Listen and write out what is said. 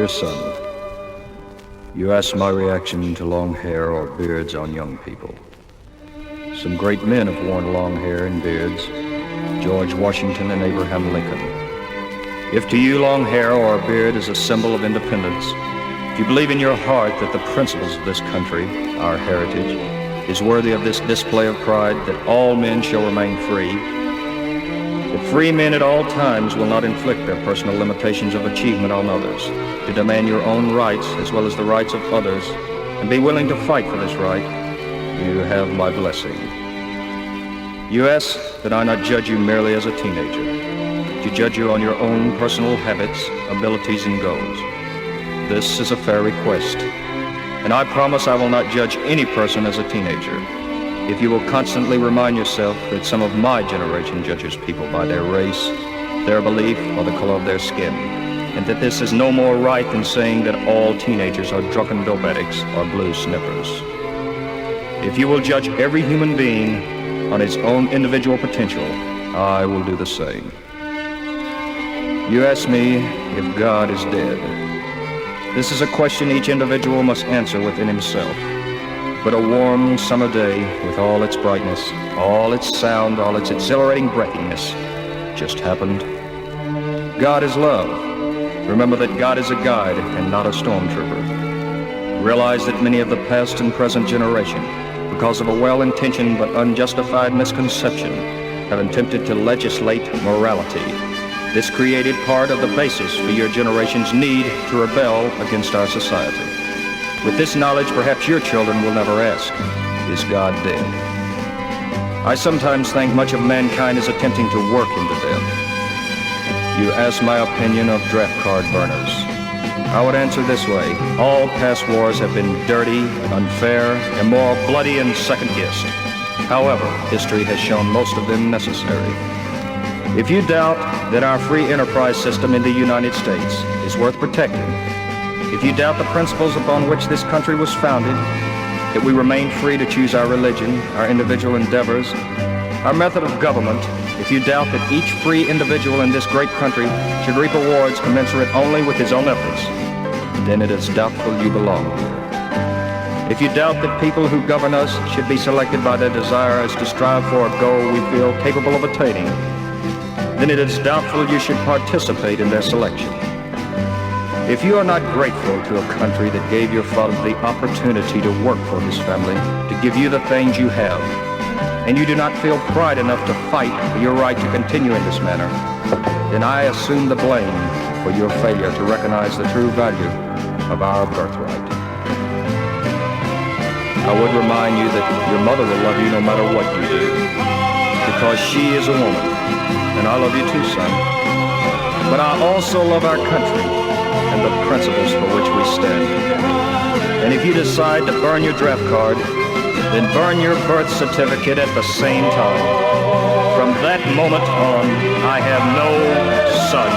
Dear son, you asked my reaction to long hair or beards on young people. Some great men have worn long hair and beards, George Washington and Abraham Lincoln. If to you long hair or a beard is a symbol of independence, if you believe in your heart that the principles of this country, our heritage, is worthy of this display of pride, that all men shall remain free, that free men at all times will not inflict their personal limitations of achievement on others, to demand your own rights as well as the rights of others, and be willing to fight for this right, you have my blessing. You ask that I not judge you merely as a teenager, to judge you on your own personal habits, abilities, and goals. This is a fair request, and I promise I will not judge any person as a teenager, if you will constantly remind yourself that some of my generation judges people by their race, their belief, or the color of their skin, and that this is no more right than saying that all teenagers are drunken dope addicts or blue sniffers. If you will judge every human being on his own individual potential, I will do the same. You ask me if God is dead. This is a question each individual must answer within himself. But a warm summer day, with all its brightness, all its sound, all its exhilarating breathiness, just happened. God is love. Remember that God is a guide and not a stormtrooper. Realize that many of the past and present generation, because of a well-intentioned but unjustified misconception, have attempted to legislate morality. This created part of the basis for your generation's need to rebel against our society. With this knowledge, perhaps your children will never ask, is God dead? I sometimes think much of mankind is attempting to work him to death. You ask my opinion of draft card burners. I would answer this way. All past wars have been dirty, unfair, immoral, bloody, and second-guessed. However, history has shown most of them necessary. If you doubt that our free enterprise system in the United States is worth protecting, if you doubt the principles upon which this country was founded, that we remain free to choose our religion, our individual endeavors, our method of government, if you doubt that each free individual in this great country should reap awards commensurate only with his own efforts, then it is doubtful you belong here. If you doubt that people who govern us should be selected by their desires to strive for a goal we feel capable of attaining, then it is doubtful you should participate in their selection. If you are not grateful to a country that gave your father the opportunity to work for his family, to give you the things you have, and you do not feel pride enough to fight for your right to continue in this manner, then I assume the blame for your failure to recognize the true value of our birthright. I would remind you that your mother will love you no matter what you do, because she is a woman, and I love you too, son. But I also love our country and the principles for which we stand. And if you decide to burn your draft card, then burn your birth certificate at the same time. From that moment on, I have no son.